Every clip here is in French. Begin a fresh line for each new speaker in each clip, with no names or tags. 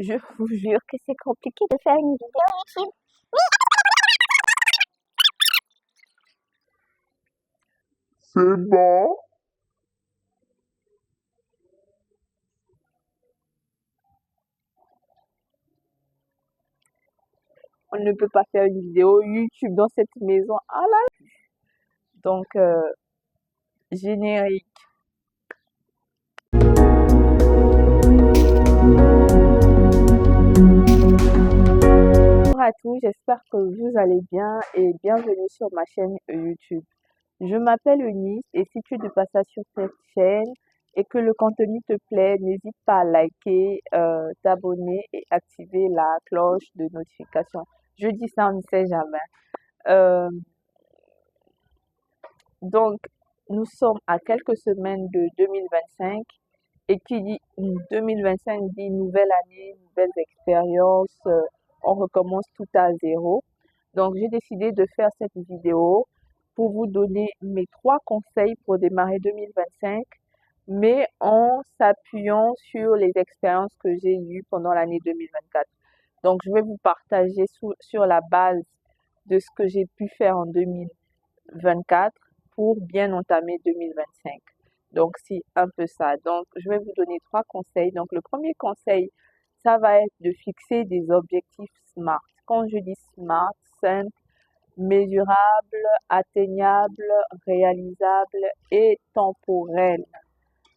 Je vous jure que c'est compliqué de faire une vidéo YouTube.
C'est bon.
On ne peut pas faire une vidéo YouTube dans cette maison. Ah là. Donc, générique. Bonjour à tous, j'espère que vous allez bien et bienvenue sur ma chaîne YouTube. Je m'appelle Eunice et si tu es de passage sur cette chaîne et que le contenu te plaît, n'hésite pas à liker, t'abonner et activer la cloche de notification. Je dis ça, on ne sait jamais. Euh, donc, nous sommes à quelques semaines de 2025 et qui dit 2025 dit nouvelle année, nouvelles expériences, on recommence tout à zéro. Donc, j'ai décidé de faire cette vidéo pour vous donner mes 3 conseils pour démarrer 2025, mais en s'appuyant sur les expériences que j'ai eues pendant l'année 2024. Donc, je vais vous partager sur la base de ce que j'ai pu faire en 2024 pour bien entamer 2025. Donc, c'est un peu ça. Donc, je vais vous donner 3 conseils. Donc, le premier conseil, ça va être de fixer des objectifs SMART. Quand je dis SMART, simple, mesurable, atteignable, réalisable et temporel.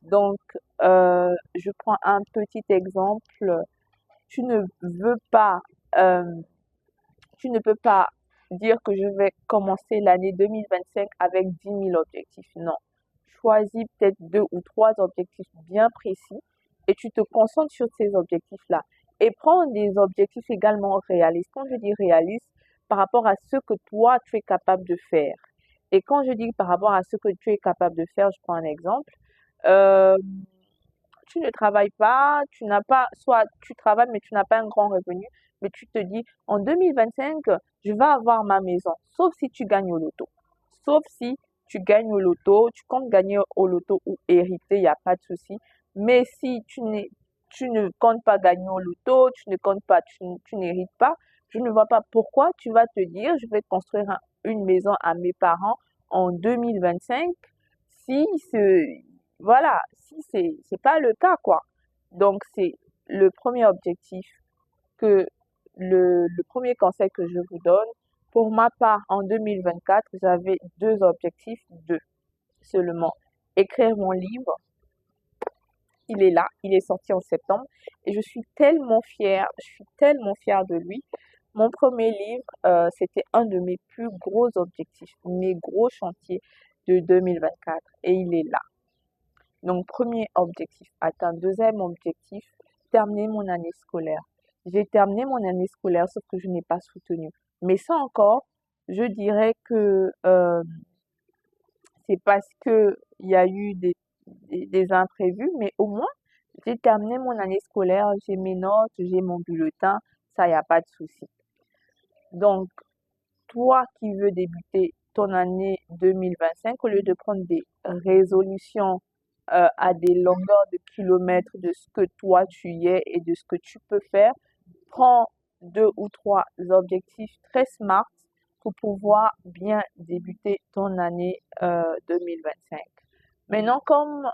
Donc, je prends un petit exemple. Tu ne veux pas, euh, tu ne peux pas dire que je vais commencer l'année 2025 avec 10 000 objectifs. Non. Choisis peut-être 2 ou 3 objectifs bien précis et tu te concentres sur ces objectifs-là. Et prends des objectifs également réalistes. Quand je dis réaliste, par rapport à ce que toi, tu es capable de faire. Et quand je dis par rapport à ce que tu es capable de faire, je prends un exemple. Euh, Tu ne travailles pas, tu n'as pas, soit tu travailles mais tu n'as pas un grand revenu, mais tu te dis en 2025, je vais avoir ma maison, sauf si tu gagnes au loto. Sauf si tu gagnes au loto, tu comptes gagner au loto ou hériter, il n'y a pas de souci. Mais si tu ne comptes pas gagner au loto, tu ne comptes pas, tu n'hérites pas, je ne vois pas pourquoi tu vas te dire, je vais construire une maison à mes parents en 2025 si voilà, si c'est pas le cas, quoi. Donc, c'est le premier objectif que, le premier conseil que je vous donne. Pour ma part, en 2024, j'avais 2 objectifs, 2 seulement. Écrire mon livre, il est là, il est sorti en septembre et je suis tellement fière de lui. Mon premier livre, c'était un de mes plus gros objectifs, mes gros chantiers de 2024 et il est là. Donc, premier objectif atteint. Deuxième objectif, terminer mon année scolaire. J'ai terminé mon année scolaire, sauf que je n'ai pas soutenu. Mais ça encore, je dirais que c'est parce que il y a eu des imprévus, mais au moins, j'ai terminé mon année scolaire, j'ai mes notes, j'ai mon bulletin, ça, il n'y a pas de souci. Donc, toi qui veux débuter ton année 2025, au lieu de prendre des résolutions à des longueurs de kilomètres de ce que toi tu es et de ce que tu peux faire, prends 2 ou 3 objectifs très smart pour pouvoir bien débuter ton année 2025. Maintenant, comme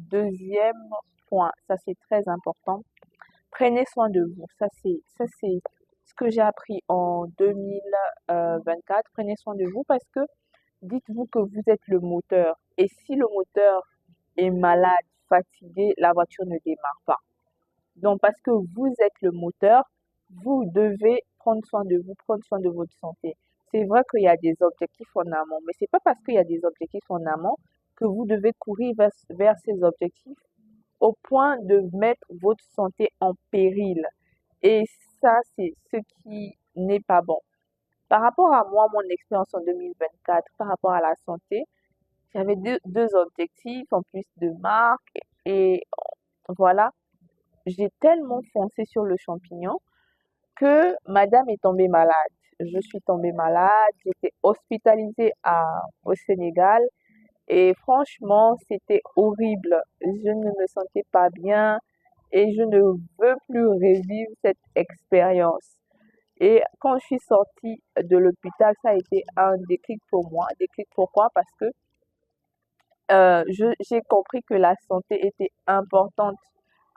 deuxième point, ça c'est très important, prenez soin de vous. Ça c'est ce que j'ai appris en 2024. Prenez soin de vous parce que dites-vous que vous êtes le moteur. Et si le moteur est malade, fatigué, la voiture ne démarre pas. Donc, parce que vous êtes le moteur, vous devez prendre soin de vous, prendre soin de votre santé. C'est vrai qu'il y a des objectifs en amont, mais c'est pas parce qu'il y a des objectifs en amont que vous devez courir vers ces objectifs au point de mettre votre santé en péril. Et ça, c'est ce qui n'est pas bon. Par rapport à moi, mon expérience en 2024, par rapport à la santé, j'avais deux objectifs en plus de marque et voilà, j'ai tellement foncé sur le champignon que madame est tombée malade. Je suis tombée malade, j'étais hospitalisée au Sénégal et franchement, c'était horrible. Je ne me sentais pas bien. et je ne veux plus revivre cette expérience. Et quand je suis sortie de l'hôpital, ça a été un déclic pour moi. Un déclic pourquoi? Parce que j'ai compris que la santé était importante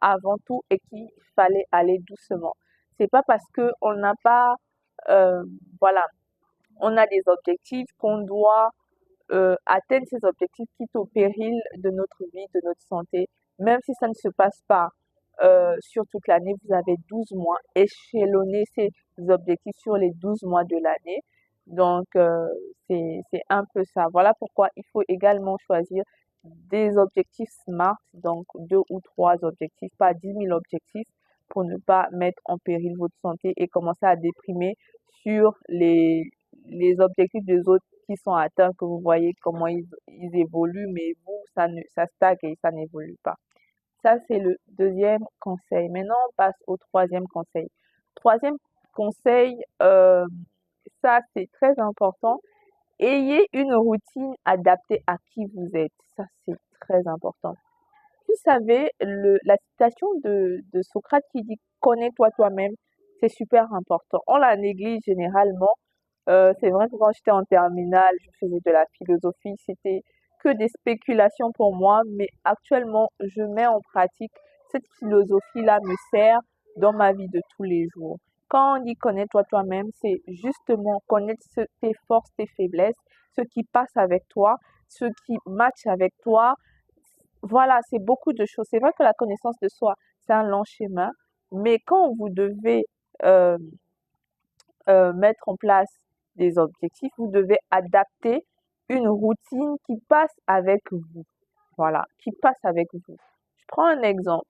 avant tout et qu'il fallait aller doucement. C'est pas parce que on n'a pas, euh, voilà, on a des objectifs qu'on doit atteindre ces objectifs quitte au péril de notre vie, de notre santé. Même si ça ne se passe pas sur toute l'année, vous avez 12 mois, échelonnez ces objectifs sur les 12 mois de l'année. Donc, c'est un peu ça. Voilà pourquoi il faut également choisir des objectifs SMART, donc 2 ou 3 objectifs, pas 10 000 objectifs, pour ne pas mettre en péril votre santé et commencer à déprimer sur les objectifs des autres qui sont atteints, que vous voyez comment ils évoluent, mais vous, ça stagne et ça n'évolue pas. Ça, c'est le deuxième conseil. Maintenant, on passe au troisième conseil. Troisième conseil, ça, c'est très important. Ayez une routine adaptée à qui vous êtes. Ça, c'est très important. Vous savez, la citation de Socrate qui dit connais-toi toi-même, c'est super important. On la néglige généralement. C'est vrai que quand j'étais en terminale, je faisais de la philosophie, c'était que des spéculations pour moi, mais actuellement, je mets en pratique cette philosophie-là me sert dans ma vie de tous les jours. Quand on dit connais-toi toi-même, c'est justement connaître tes forces, tes faiblesses, ce qui passe avec toi, ce qui match avec toi. Voilà, c'est beaucoup de choses. C'est vrai que la connaissance de soi, c'est un long chemin, mais quand vous devez euh, mettre en place des objectifs, vous devez adapter une routine qui passe avec vous. Voilà, qui passe avec vous. Je prends un exemple.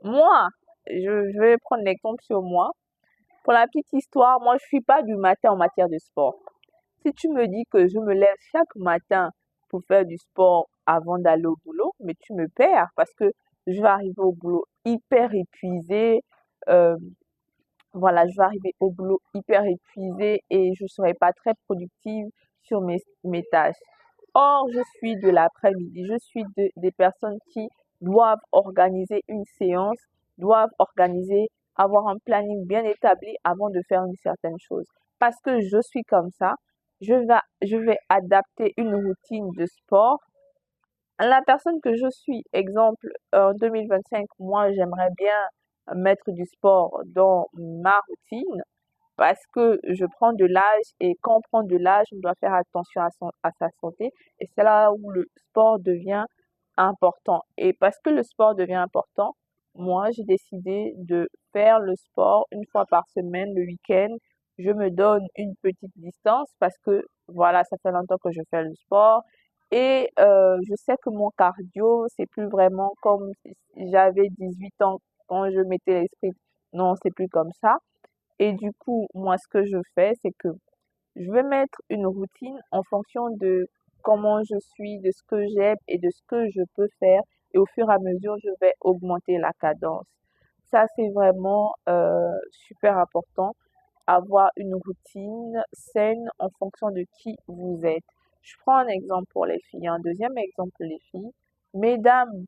Moi, je vais prendre l'exemple sur moi. Pour la petite histoire, moi, je suis pas du matin en matière de sport. Si tu me dis que je me lève chaque matin pour faire du sport avant d'aller au boulot, mais tu me perds parce que je vais arriver au boulot hyper épuisée. euh, voilà, je vais arriver au boulot hyper épuisée et je ne serai pas très productive sur mes tâches. Or, je suis de l'après-midi. Je suis des personnes qui doivent organiser une séance, doivent organiser, avoir un planning bien établi avant de faire une certaine chose. Parce que je suis comme ça, je vais adapter une routine de sport à la personne que je suis. Exemple, en 2025, moi, j'aimerais bien mettre du sport dans ma routine parce que je prends de l'âge et quand on prend de l'âge, on doit faire attention à sa santé et c'est là où le sport devient important. Et parce que le sport devient important, moi, j'ai décidé de faire le sport une fois par semaine, le week-end. Je me donne une petite distance parce que, voilà, ça fait longtemps que je fais le sport. Et je sais que mon cardio, c'est plus vraiment comme si j'avais 18 ans quand je mettais l'esprit. Non, c'est plus comme ça. Et du coup, moi, ce que je fais, c'est que je vais mettre une routine en fonction de comment je suis, de ce que j'aime et de ce que je peux faire. Et au fur et à mesure, je vais augmenter la cadence. Ça, c'est vraiment super important. Avoir une routine saine en fonction de qui vous êtes. Je prends un exemple pour les filles. Un deuxième exemple pour les filles. Mesdames,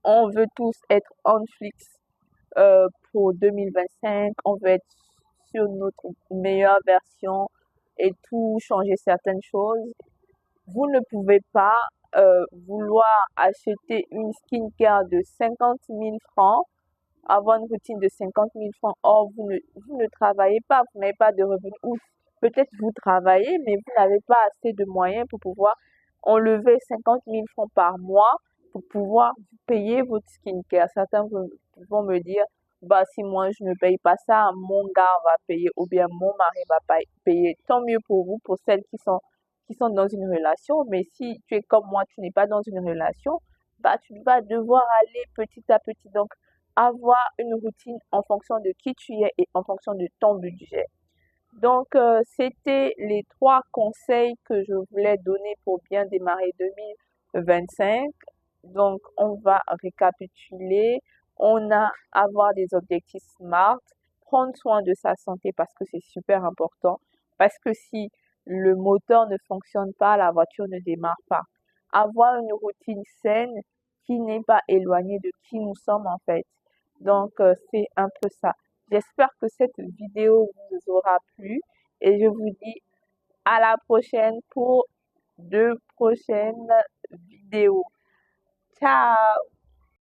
on veut tous être on Netflix pour 2025. On veut être sur notre meilleure version et tout changer certaines choses. Vous ne pouvez pas vouloir acheter une skincare de 50 000 francs, avoir une routine de 50 000 francs. Or, vous ne travaillez pas, vous n'avez pas de revenus. Ou peut-être vous travaillez, mais vous n'avez pas assez de moyens pour pouvoir enlever 50 000 francs par mois pour pouvoir payer votre skincare. Certains vont me dire, bah, si moi je ne paye pas ça, mon gars va payer ou bien mon mari va payer. Tant mieux pour vous, pour celles qui sont dans une relation. Mais si tu es comme moi, tu n'es pas dans une relation, bah, tu vas devoir aller petit à petit. Donc, avoir une routine en fonction de qui tu es et en fonction de ton budget. Donc, c'était les 3 conseils que je voulais donner pour bien démarrer 2025. Donc, on va récapituler. On a avoir des objectifs SMART, prendre soin de sa santé parce que c'est super important. Parce que si le moteur ne fonctionne pas, la voiture ne démarre pas. Avoir une routine saine qui n'est pas éloigné de qui nous sommes en fait. Donc, c'est un peu ça. J'espère que cette vidéo vous aura plu et je vous dis à la prochaine pour de prochaines vidéos. Ciao!